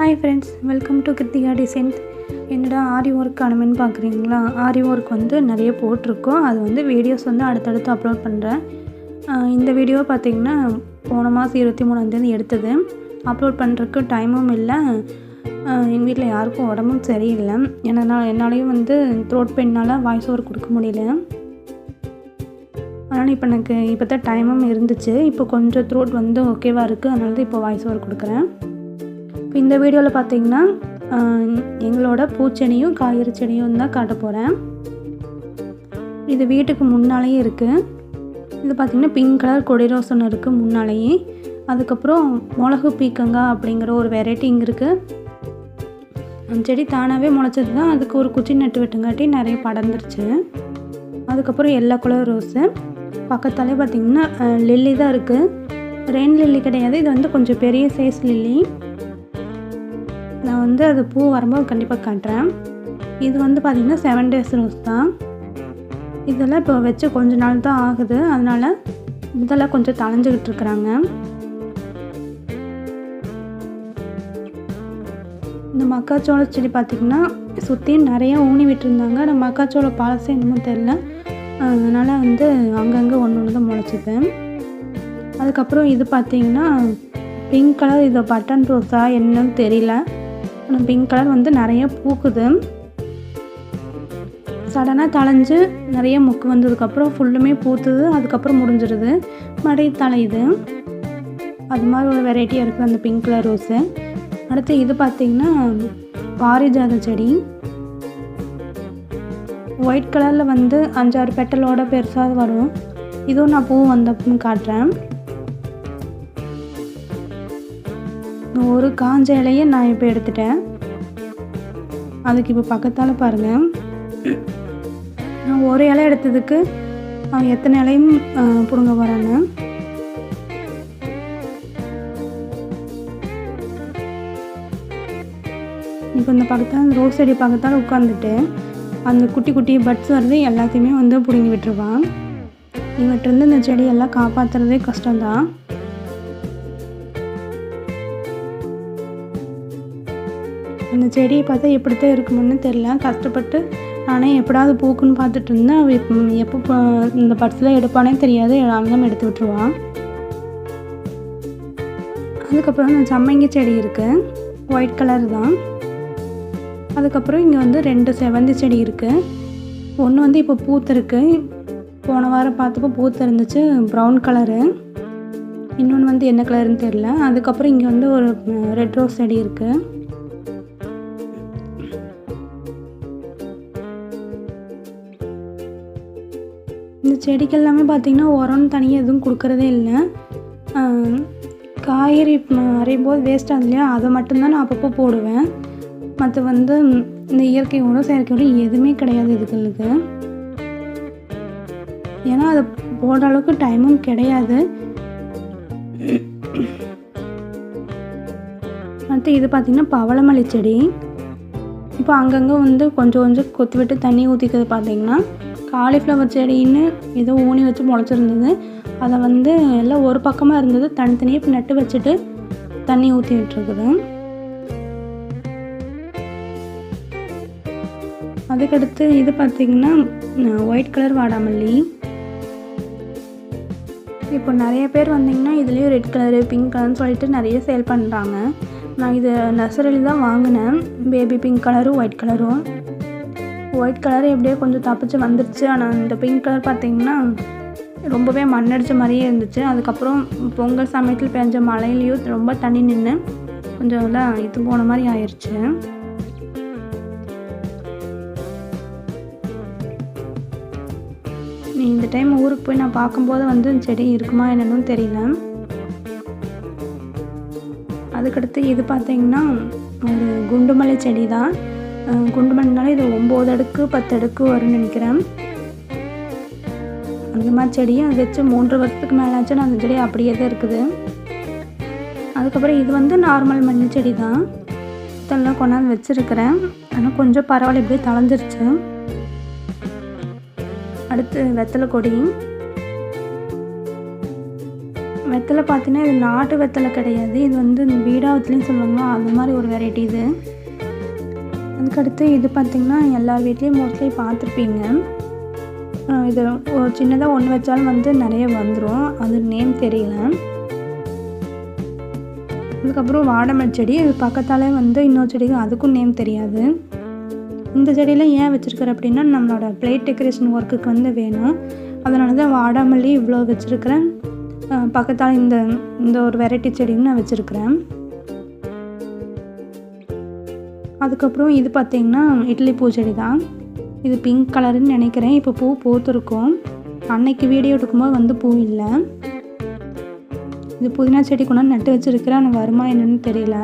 Hi friends, welcome to Kiruthika designs. என்னடா aari work அனுமன்னு பார்க்குறீங்களா? ஆரி work வந்து நிறைய போட்டிருக்கோம். அது வந்து வீடியோஸ் வந்து அடுத்தடுத்து அப்லோட் பண்ணுறேன். இந்த வீடியோ பார்த்திங்கன்னா போன மாதம் 23ஆந்தேதி எடுத்தது. அப்லோட் பண்ணுறதுக்கு டைமும் இல்லை. எங்கள் வீட்டில் யாருக்கும் உடம்பும் சரியில்லை. என்னாலையும் வந்து த்ரோட் பெயினால் வாய்ஸ் ஓவர் கொடுக்க முடியல. அதனால் இப்போ தான் டைமும் இருந்துச்சு. இப்போ கொஞ்சம் த்ரோட் வந்து ஓகேவாக இருக்குது. அதனால தான் இப்போ வாய்ஸ் ஓவர் கொடுக்குறேன். இப்போ இந்த வீடியோவில் பார்த்திங்கன்னா எங்களோட பூச்செடியும் காய்கறி செடியும் தான் காட்ட போகிறேன். இது வீட்டுக்கு முன்னாலேயே இருக்குது. இது பார்த்திங்கன்னா பிங்க் கலர் கொடி ரோஸ் ஒன்று இருக்குது முன்னாலேயே. அதுக்கப்புறம் மிளகு பீக்கங்காய் அப்படிங்கிற ஒரு வெரைட்டி இங்கே இருக்குது. அந்த செடி தானாகவே முளைச்சது தான். அதுக்கு ஒரு குச்சி நட்டு விட்டுங்காட்டி நிறைய படர்ந்துருச்சு. அதுக்கப்புறம் எல்லோ கலர் ரோஸு. பக்கத்தாலே பார்த்திங்கன்னா லில்லி தான் இருக்குது. ரெயின் லில்லி கிடையாது, இது வந்து கொஞ்சம் பெரிய சைஸ் லில்லி. நான் வந்து அது பூ வரும்போது கண்டிப்பாக காட்டுறேன். இது வந்து பார்த்திங்கன்னா 7 days ரோஸ் தான். இதெல்லாம் இப்போ வச்சு கொஞ்ச நாள் தான் ஆகுது. அதனால் இதெல்லாம் கொஞ்சம் தளைஞ்சிக்கிட்டு இருக்கிறாங்க. இந்த மக்காச்சோள செடி பார்த்திங்கன்னா சுற்றி நிறையா ஊனி விட்டுருந்தாங்க. நான் மக்காச்சோள பழசு என்னமோ தெரில, அதனால் வந்து அங்கங்கே ஒன்று தான் முளைச்சிது. அதுக்கப்புறம் இது பார்த்திங்கன்னா பிங்க் கலர், இது பட்டன் ரோஸா என்னன்னு தெரியல. ஆனால் பிங்க் கலர் வந்து நிறைய பூக்குது. சடனாக தளைஞ்சு நிறைய மொக்கு வந்ததுக்கப்புறம் ஃபுல்லுமே பூத்துது. அதுக்கப்புறம் முடிஞ்சிடுது, மறுபடியும் தலையுது. அது மாதிரி ஒரு வெரைட்டியாக இருக்குது அந்த பிங்க் கலர் ரோஸு. அடுத்து இது பார்த்திங்கன்னா பாரிஜாத செடி. ஒயிட் கலரில் வந்து 5-6 பெட்டலோட பெருசாக வரும். இதுவும் நான் பூ வந்தப்பன்னு காட்டுறேன். ஒரு காஞ்ச இலையை நான் இப்போ எடுத்துட்டேன். அதுக்கு இப்போ பக்கத்தால் பாருங்கள், நான் ஒரு இலை எடுத்ததுக்கு அவன் எத்தனை இலையும் பிடுங்க வராங்க. இப்போ இந்த பக்கத்தால் ரோஸ் செடி பக்கத்தால் உட்காந்துட்டு அந்த குட்டி குட்டி பட்ஸ் வருது எல்லாத்தையுமே வந்து பிடுங்கி விட்டுருவான். இவற்றிருந்து இந்த செடியெல்லாம் காப்பாற்றுறதே கஷ்டம்தான். அந்த செடியை பார்த்தா எப்படித்தான் இருக்குமுன்னு தெரில. கஷ்டப்பட்டு நானே எப்படாவது பூக்குன்னு பார்த்துட்டு இருந்தேன். எப்போ இந்த பட்ஸ்லாம் எடுப்பானே தெரியாது, அவன் எடுத்து விட்டுருவான். அதுக்கப்புறம் இந்த சம்மங்கி செடி இருக்குது, ஒயிட் கலர் தான். அதுக்கப்புறம் இங்கே வந்து 2 செவந்தி செடி இருக்குது. ஒன்று வந்து இப்போ பூத்துருக்கு. போன வாரம் பார்த்தப்போ பூத்து இருந்துச்சு, ப்ரௌன் கலரு. இன்னொன்று வந்து என்ன கலருன்னு தெரில. அதுக்கப்புறம் இங்கே வந்து ஒரு ரெட் ரோஸ் செடி இருக்குது. இந்த செடிக்கு எல்லாமே பார்த்திங்கன்னா உரம்னு தனியாக எதுவும் கொடுக்குறதே இல்லை. காய்கறி அரையும் போது வேஸ்ட் ஆகுது இல்லையா, அதை மட்டும்தான் நான் அப்பப்போ போடுவேன். மற்ற வந்து இந்த இயற்கை உரம் செயற்கை உரம் எதுவுமே கிடையாது இதுகளுக்கு. ஏன்னா அதை போடுற அளவுக்கு டைமும் கிடையாது. அடுத்து இது பார்த்திங்கன்னா பவளமல்லி செடி. இப்போ அங்கங்கே வந்து கொஞ்சம் கொஞ்சம் கொத்தி விட்டு தண்ணி ஊற்றிக்கிறது. பார்த்திங்கன்னா காலிஃப்ளவர் செடின்னு ஏதோ ஊனி வச்சு முளைச்சிருந்தது. அதை வந்து எல்லாம் ஒரு பக்கமாக இருந்தது, தனித்தனியாக இப்போ நட்டு வச்சுட்டு தண்ணி ஊற்றி விட்டுருக்குது. அதுக்கடுத்து இது பார்த்திங்கன்னா ஒயிட் கலர் வாடாமல்லி. இப்போ நிறைய பேர் வந்திங்கன்னா இதுலேயும் ரெட் கலரு பிங்க் கலர்னு சொல்லிட்டு நிறைய சேல் பண்ணுறாங்க. நான் இது நர்சரியில் தான் வாங்கினேன். பேபி பிங்க் கலரும் ஒயிட் கலரும். ஒயிட் கலர் எப்படியோ கொஞ்சம் தப்பிச்சு வந்துடுச்சு. ஆனால் இந்த பிங்க் கலர் பார்த்திங்கன்னா ரொம்பவே மண்ணடிச்ச மாதிரியே இருந்துச்சு. அதுக்கப்புறம் பொங்கல் சமயத்தில் பெஞ்ச மழையிலையும் ரொம்ப தண்ணி நின்று கொஞ்சம் எல்லாம் இது போன மாதிரி ஆயிடுச்சு. இந்த டைம் ஊருக்கு போய் நான் பார்க்கும்போது வந்து செடி இருக்குமா என்னன்னு தெரியல. அதுக்கடுத்து இது பார்த்திங்கன்னா ஒரு குண்டுமல்லி செடி தான். குண்டுமல்லினால இது 9 அடுக்கு 10 அடுக்கு வரும்னு நினைக்கிறேன். அந்த மாதிரி செடியும் அது வச்சு 3 வருஷத்துக்கு மேலே ஆச்சு. அந்த செடி அப்படியே தான் இருக்குது. அதுக்கப்புறம் இது வந்து நார்மல் மல்லி செடி தான். இதெல்லாம் கொண்டாந்து வச்சுருக்கிறேன். ஆனால் கொஞ்சம் பரவாயில்ல, இப்படியே தளைஞ்சிருச்சு. அடுத்து வெத்தலை கொடி. வெத்தலை பார்த்தீங்கன்னா இது நாட்டு வெத்தலை கிடையாது, இது வந்து பீடா வெத்தலைன்னு சொல்லுவாங்க, அது மாதிரி ஒரு வெரைட்டி இது. அதுக்கடுத்து இது பார்த்திங்கன்னா எல்லார் வீட்லேயும் மோஸ்ட்லி பார்த்துருப்பீங்க. இது ஒரு சின்னதாக ஒன்று வச்சாலும் வந்து நிறைய வந்துடும், அது நேம் தெரியல. அதுக்கப்புறம் வாடைமல்லி செடி, இது பக்கத்தாலே வந்து இன்னொரு செடிக்கு அதுக்கும் நேம் தெரியாது. இந்த செடியில் ஏன் வச்சுருக்கிறேன் அப்படின்னா நம்மளோட பிளேட் டெக்கரேஷன் ஒர்க்குக்கு வந்து வேணும், அதனால தான் வாடாமல்லி இவ்வளோ வச்சுருக்கிறேன். பக்கத்தால் இந்த ஒரு வெரைட்டி செடியும் நான் வச்சுருக்கிறேன். அதுக்கப்புறம் இது பார்த்திங்கன்னா இட்லி பூச்செடி தான், இது பிங்க் கலருன்னு நினைக்கிறேன். இப்போ பூ பூத்துருக்கும், அன்னைக்கு வீடியோ எடுக்கும்போது வந்து பூ இல்லை. இது புதினா செடி கொண்டாந்து நட்டு வச்சுருக்கிறேன், ஆனால் வருமா என்னன்னு தெரியல.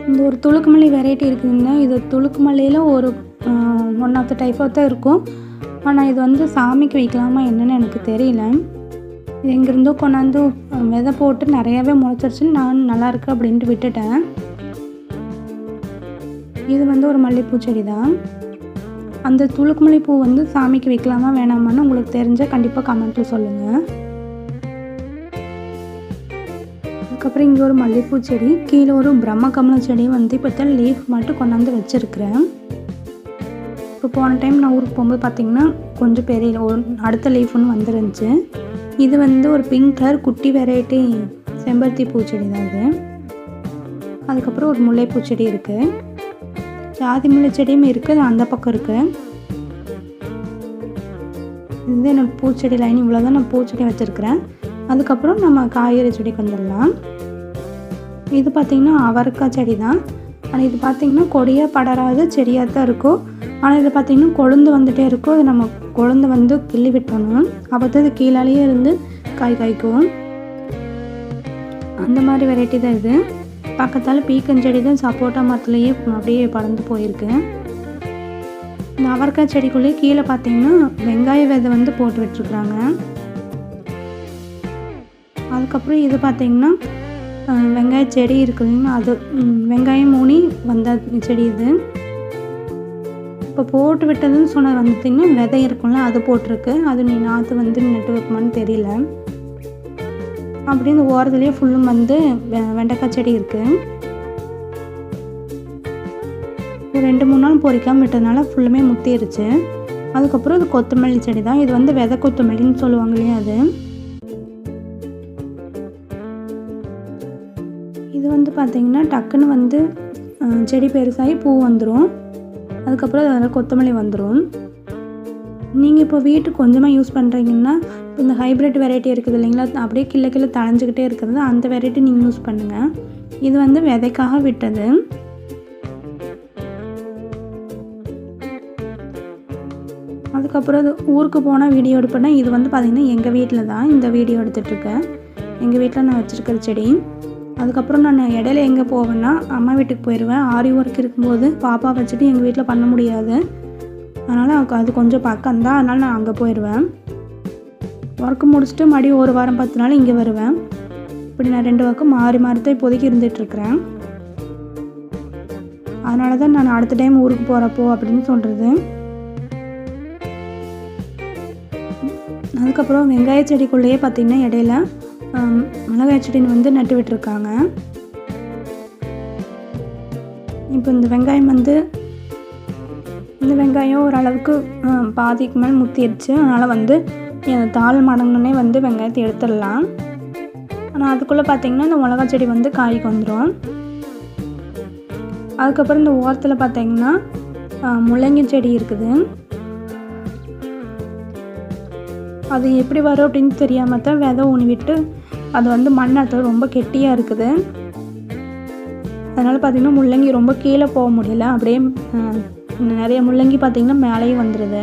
இந்த ஒரு துளுக்குமல்லி வெரைட்டி இருக்குதுங்க, இது துளுக்குமல்லியில் ஒரு one of the type of தான் இருக்கும், ஆனால் இது வந்து சாமிக்கு வைக்கலாமா என்னன்னு எனக்கு தெரியல. இது எங்கேருந்தோ கொண்டாந்து விதை போட்டு நிறையாவே முளைச்சிருச்சுன்னு நான் நல்லாயிருக்கு அப்படின்ட்டு விட்டுட்டேன். இது வந்து ஒரு மல்லிகைப்பூ செடி தான். அந்த துளுக்குமல்லி பூ வந்து சாமிக்கு வைக்கலாமா வேணாமான்னு உங்களுக்கு தெரிஞ்சால் கண்டிப்பாக கமெண்ட்டில் சொல்லுங்கள். அதுக்கப்புறம் இங்கே ஒரு மல்லிகைப்பூ செடி, கீழே ஒரு பிரம்மகமலம் செடி வந்து இப்போ தான் லீஃப் மட்டும் கொண்டாந்து வச்சுருக்கிறேன். இப்போ போன டைம் நான் ஊருக்கு போகும்போது பார்த்திங்கன்னா கொஞ்சம் பெரிய ஒரு அடுத்த லீஃப் ஒன்று வந்துருந்துச்சு. இது வந்து ஒரு பிங்க் கலர் குட்டி வெரைட்டி செம்பருத்தி பூச்செடி தான் இது. அதுக்கப்புறம் ஒரு முல்லைப்பூ செடி இருக்குது, ஜாதி முல்லை செடியும் இருக்குது, அந்த பக்கம் இருக்குது. இது என்னோடய பூச்செடி லைன், இவ்வளோ தான் நான் பூச்செடி வச்சுருக்கிறேன். அதுக்கப்புறம் நம்ம காய்கறி செடிக்கு வந்துடலாம். இது பார்த்திங்கன்னா அவரைக்காய் செடி தான், ஆனால் இது பார்த்திங்கன்னா கொடியாக படராது செடியாக தான் இருக்கும். ஆனால் இது பார்த்திங்கன்னா கொழுந்து வந்துகிட்டே இருக்கும், அது நம்ம கொழுந்து வந்து கிள்ளி விட்டணும், அப்போ தான் இது கீழாலேயே இருந்து காய் காய்க்கும். அந்த மாதிரி வெரைட்டி தான் இது. பக்கத்தால் பீக்கஞ்செடி தான் சப்போட்டா மரத்துலேயே அப்படியே பறந்து போயிருக்கு. இந்த அவரைக்காய் செடிக்குள்ளேயே கீழே பார்த்திங்கன்னா வெங்காய விதை வந்து போட்டு விட்டுருக்குறாங்க. அதுக்கப்புறம் இது பார்த்திங்கன்னா வெங்காய செடி இருக்குதுங்க, அது வெங்காயம் மூணி வந்த செடி இது. இப்போ போட்டு விட்டதுன்னு சொன்ன வந்துட்டிங்கன்னா விதை இருக்கும்ல, அது போட்டிருக்கு, அது நீ நாற்று வந்து நட்டு வைக்குமான்னு தெரியல. அப்படி இந்த ஓரத்துலேயே ஃபுல்லும் வந்து வெண்டைக்காய் செடி இருக்குது. ஒரு 2-3 நாள் பொறிக்காமல் விட்டதுனால ஃபுல்லுமே முத்திருச்சு. அதுக்கப்புறம் இது கொத்தமல்லி செடி தான், இது வந்து விதை கொத்தமல்லின்னு சொல்லுவாங்க இல்லையா அது. இது வந்து பார்த்திங்கன்னா டக்குன்னு வந்து செடி பெருசாகி பூ வந்துடும், அதுக்கப்புறம் அதில் கொத்தமல்லி வந்துடும். நீங்கள் இப்போ வீட்டுக்கு கொஞ்சமாக யூஸ் பண்ணுறீங்கன்னா இந்த ஹைப்ரிட் வெரைட்டி இருக்குது இல்லைங்களா, அப்படியே கிள்ளை தழைஞ்சிக்கிட்டே இருக்கிறது, அந்த வெரைட்டி நீங்கள் யூஸ் பண்ணுங்கள். இது வந்து விதைக்காக விட்டது. அதுக்கப்புறம் அது ஊருக்கு போனால் வீடியோ எடுப்பேன்னா இது வந்து பார்த்திங்கன்னா எங்கள் வீட்டில் தான் இந்த வீடியோ எடுத்துகிட்ருக்கேன், எங்கள் வீட்டில் நான் வச்சுருக்கிற செடி. அதுக்கப்புறம் நான் இடையில எங்கே போவேன்னா அம்மா வீட்டுக்கு போயிடுவேன். ஆரி ஒர்க் இருக்கும்போது பாப்பா வச்சுட்டு எங்கள் வீட்டில் பண்ண முடியாது, அதனால் அது கொஞ்சம் பக்கம் தான், அதனால் நான் அங்கே போயிடுவேன். ஒர்க்கு முடிச்சுட்டு மறுபடியும் 1 வாரம் 10 நாள் இங்கே வருவேன். இப்படி நான் 2 பக்கம் மாறி தான் இப்போதைக்கு இருந்துகிட்ருக்கிறேன். அதனால தான் நான் அடுத்த டைம் ஊருக்கு போகிறப்போ அப்படின்னு சொல்கிறது. அதுக்கப்புறம் வெங்காய செடிக்குள்ளேயே பார்த்திங்கன்னா இடையில மிளகாய் செடின்னு வந்து நட்டு விட்டுருக்காங்க. இப்போ இந்த வெங்காயம் வந்து இந்த வெங்காயம் ஓரளவுக்கு பாதிக்கு மேலே முத்திடுச்சு, அதனால் வந்து தாள் மடங்குனே வந்து வெங்காயத்தை எடுத்துடலாம். ஆனால் அதுக்குள்ளே பார்த்திங்கன்னா இந்த மிளகா செடி வந்து காய்க்கு வந்துடும். அதுக்கப்புறம் இந்த ஓரத்தில் பார்த்திங்கன்னா முள்ளங்கி செடி இருக்குது. அது எப்படி வரும் அப்படின்னு தெரியாமல் தான் விதை ஊனி விட்டு அது வந்து மண்ணாட்ட ரொம்ப கெட்டியாக இருக்குது. அதனால் பார்த்திங்கன்னா முள்ளங்கி ரொம்ப கீழே போக முடியல, அப்படியே நிறைய முள்ளங்கி பார்த்திங்கன்னா மேலேயும் வந்துடுது.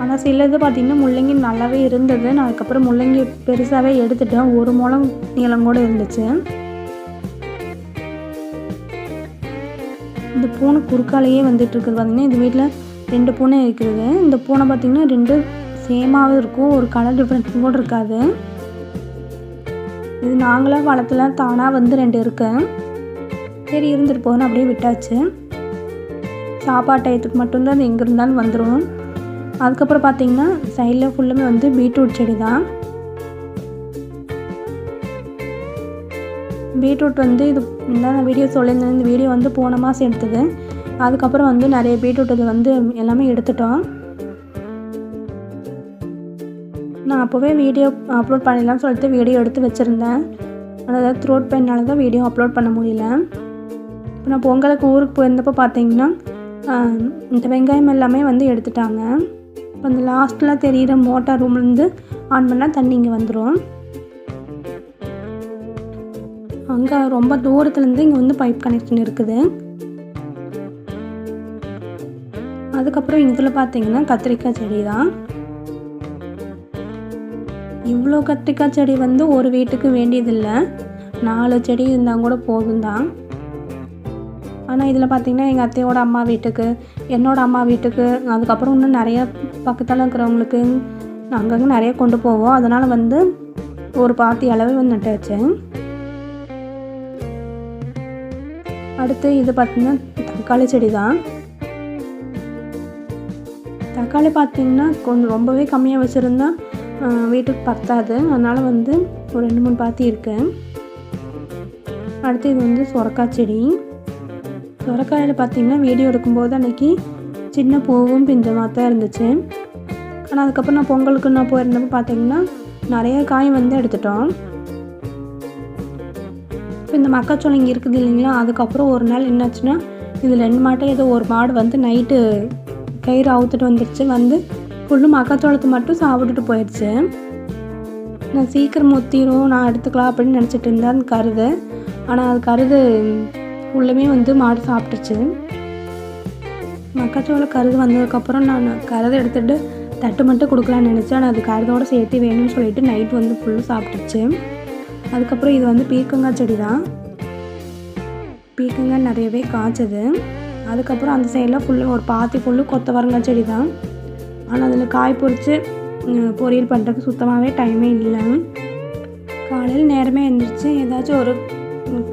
ஆனால் சிலது பார்த்திங்கன்னா முள்ளங்கி நல்லாவே இருந்தது, நான் அதுக்கப்புறம் முள்ளங்கி பெருசாகவே எடுத்துட்டேன், 1 முழம் நீளம் கூட இருந்துச்சு. இந்த பூனை குறுக்காலேயே வந்துட்டுருக்குது பார்த்திங்கன்னா, இது வீட்டில் 2 பூனை இருக்குது. இந்த பூனை பார்த்திங்கன்னா 2 சேமாகவும் இருக்கும், ஒரு கலர் டிஃப்ரென்ஸ் கூட இருக்காது. இது நாங்களாம் வளர்த்துல தானாக வந்து 2 இருக்கு. சரி இருந்துட்டு போகணும் அப்படியே விட்டாச்சு. சாப்பாடு டயத்துக்கு மட்டும்தான் அது எங்கே இருந்தாலும் வந்துடும். அதுக்கப்புறம் பார்த்திங்கன்னா சைடில் ஃபுல்லுமே வந்து பீட்ரூட் செடி தான். பீட்ரூட் வந்து இது நான் வீடியோ சொல்லியிருந்தேன். இந்த வீடியோ வந்து போன மாதம் எடுத்தது. அதுக்கப்புறம் வந்து நிறைய பீட்ரூட் இது வந்து எல்லாமே எடுத்துட்டோம். நான் அப்போவே வீடியோ அப்லோட் பண்ணிடலாம்னு சொல்லிட்டு வீடியோ எடுத்து வச்சுருந்தேன். ஆனால் அதாவது த்ரோட் பெயினால தான் வீடியோ அப்லோட் பண்ண முடியல. இப்போ நான் பொங்கலுக்கு ஊருக்கு போயிருந்தப்போ பார்த்தீங்கன்னா இந்த வெங்காயம் எல்லாமே வந்து எடுத்துட்டாங்க. இப்போ அந்த லாஸ்ட்டில் தெரிகிற மோட்டார் ரூம்லேருந்து ஆன் பண்ணால் தண்ணி இங்கே வந்துடும். அங்கே ரொம்ப தூரத்துலேருந்து இங்கே வந்து பைப் கனெக்ஷன் இருக்குது. அதுக்கப்புறம் இதில் பார்த்தீங்கன்னா கத்திரிக்காய் செடி தான். இவ்வளோ கத்திரிக்காய் செடி வந்து ஒரு வீட்டுக்கு வேண்டியதில்லை, 4 செடி இருந்தால் கூட போதும் தான். ஆனால் இதில் பார்த்திங்கன்னா எங்கள் அத்தையோட அம்மா வீட்டுக்கு, என்னோடய அம்மா வீட்டுக்கு, அதுக்கப்புறம் இன்னும் நிறைய பக்கத்தில் இருக்கிறவங்களுக்கு அங்கங்கே நிறைய கொண்டு போவோம். அதனால் வந்து ஒரு பாத்தி அளவு வந்து நட்டு வச்சேன். அடுத்து இது பார்த்திங்கன்னா தக்காளி செடி தான். தக்காளி பார்த்திங்கன்னா கொஞ்சம் ரொம்பவே கம்மியாக வச்சுருந்தா வீட்டுக்கு பத்தாது. அதனால் வந்து ஒரு 2-3 பாத்தி இருக்குது. அடுத்து இது வந்து சொரக்காய் செடி. சொரக்காயில் பார்த்திங்கன்னா வீடியோ எடுக்கும்போது அன்றைக்கி சின்ன பூவும் பிஞ்சமாக தான் இருந்துச்சு. ஆனால் அதுக்கப்புறம் நான் பொங்கலுக்கு நான் போயிருந்தப்போ பார்த்திங்கன்னா நிறைய காய் வந்து எடுத்துட்டோம். இப்போ இந்த மக்காச்சோளம் இங்கே இருக்குது இல்லைங்களா, அதுக்கப்புறம் ஒரு நாள் என்னாச்சுன்னா இது 2 மாட்டை ஏதோ ஒரு மாடு வந்து நைட்டு கயிறு அவுத்துட்டு வந்துடுச்சு. வந்து ஃபுல்லும் மக்காச்சோளத்தை மட்டும் சாப்பிட்டுட்டு போயிடுச்சு. நான் சீக்கிரம் முத்திரும் நான் எடுத்துக்கலாம் அப்படின்னு நினச்சிட்டு இருந்தேன் அந்த கருது. ஆனால் அது கருது ஃபுல்லுமே வந்து மாடு சாப்பிட்டுச்சு. மக்காச்சோளம் கருது வந்ததுக்கப்புறம் நான் கருதை எடுத்துகிட்டு தட்டு மட்டும் கொடுக்கலான்னு நினச்சேன். ஆனால் அது கருதோடு சேர்த்து வேணும்னு சொல்லிட்டு நைட் வந்து ஃபுல்லும் சாப்பிட்டுச்சு. அதுக்கப்புறம் இது வந்து பீர்க்கங்காய் செடி தான். பீர்க்கங்காய் நிறையவே காய்ச்சது. அதுக்கப்புறம் அந்த சைடில் ஃபுல்லு ஒரு பாத்தி ஃபுல்லு கொத்தவரங்காய் செடி தான். ஆனால் அதில் காய் பொறிச்சு பொரியல் பண்ணுறதுக்கு சுத்தமாகவே டைமே இல்லை. காலையில் நேரமே எழுந்திரிச்சு ஏதாச்சும் ஒரு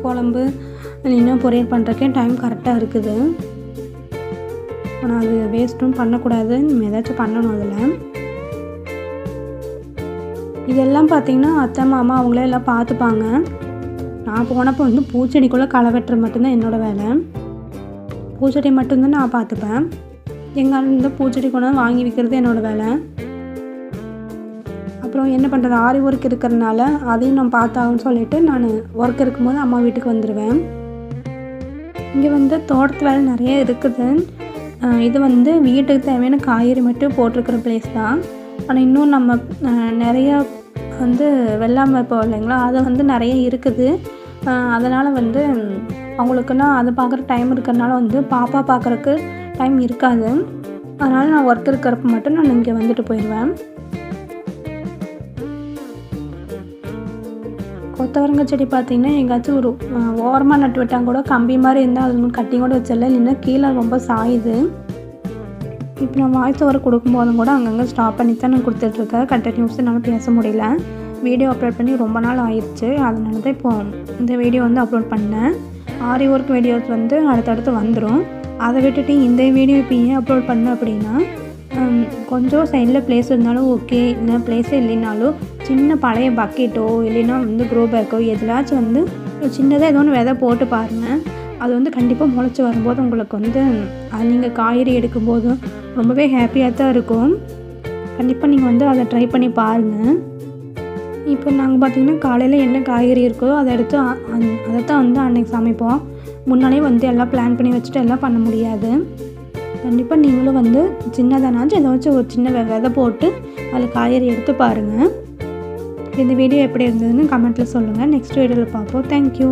குழம்பு இல்லைன்னா பொரியல் பண்ணுறக்கே டைம் கரெக்டாக இருக்குது. ஆனால் அது வேஸ்ட்டும் பண்ணக்கூடாது, நம்ம ஏதாச்சும் பண்ணணும். அதில் இதெல்லாம் பார்த்திங்கன்னா அத்தை மாமா அவங்களே எல்லாம் பார்த்துப்பாங்க. நான் போனப்போ வந்து பூச்செடிக்குள்ளே களை வெட்டுறது மட்டும்தான் என்னோடய வேலை. பூச்செடி மட்டும்தான் நான் பார்த்துப்பேன். எங்கள் இந்த பூச்செடி கொண்டு வாங்கி விற்கிறது என்னோடய வேலை. அப்புறம் என்ன பண்ணுறது, ஆரி ஒர்க் இருக்கிறதுனால அதையும் நான் பார்த்தாகன்னு சொல்லிவிட்டு நான் ஒர்க் இருக்கும்போது அம்மா வீட்டுக்கு வந்துடுவேன். இங்கே வந்து தோட்டத்து வேலை நிறைய இருக்குது. இது வந்து வீட்டுக்கு தேவையான காய்கறி மட்டும் போட்டிருக்கிற பிளேஸ் தான். ஆனால் இன்னும் நம்ம நிறையா வந்து வெள்ளாமை இப்போ இல்லைங்களா, அது வந்து நிறைய இருக்குது. அதனால் வந்து அவங்களுக்குன்னா அது பார்க்குற டைம் இருக்கிறதுனால வந்து பாப்பா பார்க்குறக்கு டைம் இருக்காது. அதனால் நான் ஒர்க் இருக்கிறப்ப மட்டும் நான் இங்கே வந்துட்டு போயிடுவேன். கொத்தவரங்காய் செடி பார்த்திங்கன்னா எங்கேயாச்சும் ஒரு ஓரமாக நட்டு விட்டாங்க கூட கம்பி மாதிரி இருந்தால் அது கட்டி கூட வச்சிடல, இல்லைன்னா கீழே ரொம்ப சாயுது. இப்போ நான் வாய்ஸ் ஓவர் கொடுக்கும்போதும் கூட அங்கங்கே ஸ்டாப் பண்ணி தான் நான் கொடுத்துட்ருக்கேன். கண்டினியூஸாக என்னால் பேச முடியல. வீடியோ அப்லோட் பண்ணி ரொம்ப நாள் ஆயிடுச்சு. அதனால தான் இப்போ இந்த வீடியோ வந்து அப்லோட் பண்ணேன். ஆரி ஒர்க் வீடியோஸ் வந்து அடுத்தடுத்து வந்துடும். அதை விட்டுட்டு இந்த வீடியோ இப்போ ஏன் அப்லோட் பண்ணேன் அப்படின்னா, கொஞ்சம் சைடில் பிளேஸ் இருந்தாலும் ஓகே, இல்லை பிளேஸே இல்லைனாலும் சின்ன பழைய பக்கெட்டோ இல்லைன்னா வந்து க்ரோ பேக்கோ எதுலாச்சும் வந்து சின்னதாக ஏதோ ஒன்று விதை போட்டு பாருங்கள். அது வந்து கண்டிப்பாக முளைச்சி வரும்போது உங்களுக்கு வந்து அது நீங்கள் காய்கறி எடுக்கும்போதும் ரொம்பவே ஹாப்பியாக தான் இருக்கும். கண்டிப்பாக நீங்கள் வந்து அதை ட்ரை பண்ணி பாருங்கள். இப்போ நாங்கள் பார்த்திங்கன்னா காலையில் என்ன காய்கறி இருக்கோ அதை எடுத்து அதை தான் வந்து அன்றைக்கி சமைப்போம். முன்னாலே வந்து எல்லாம் பிளான் பண்ணி வச்சுட்டு எல்லாம் பண்ண முடியாது. கண்டிப்பாக நீங்களும் வந்து சின்னதானாச்சும் ஏதாச்சும் ஒரு சின்ன விதை போட்டு அதில் காய்கறி எடுத்து பாருங்கள். இந்த வீடியோ எப்படி இருந்ததுன்னு கமெண்ட்டில் சொல்லுங்கள். நெக்ஸ்ட் வீடியோவில் பார்ப்போம். தேங்க்யூ.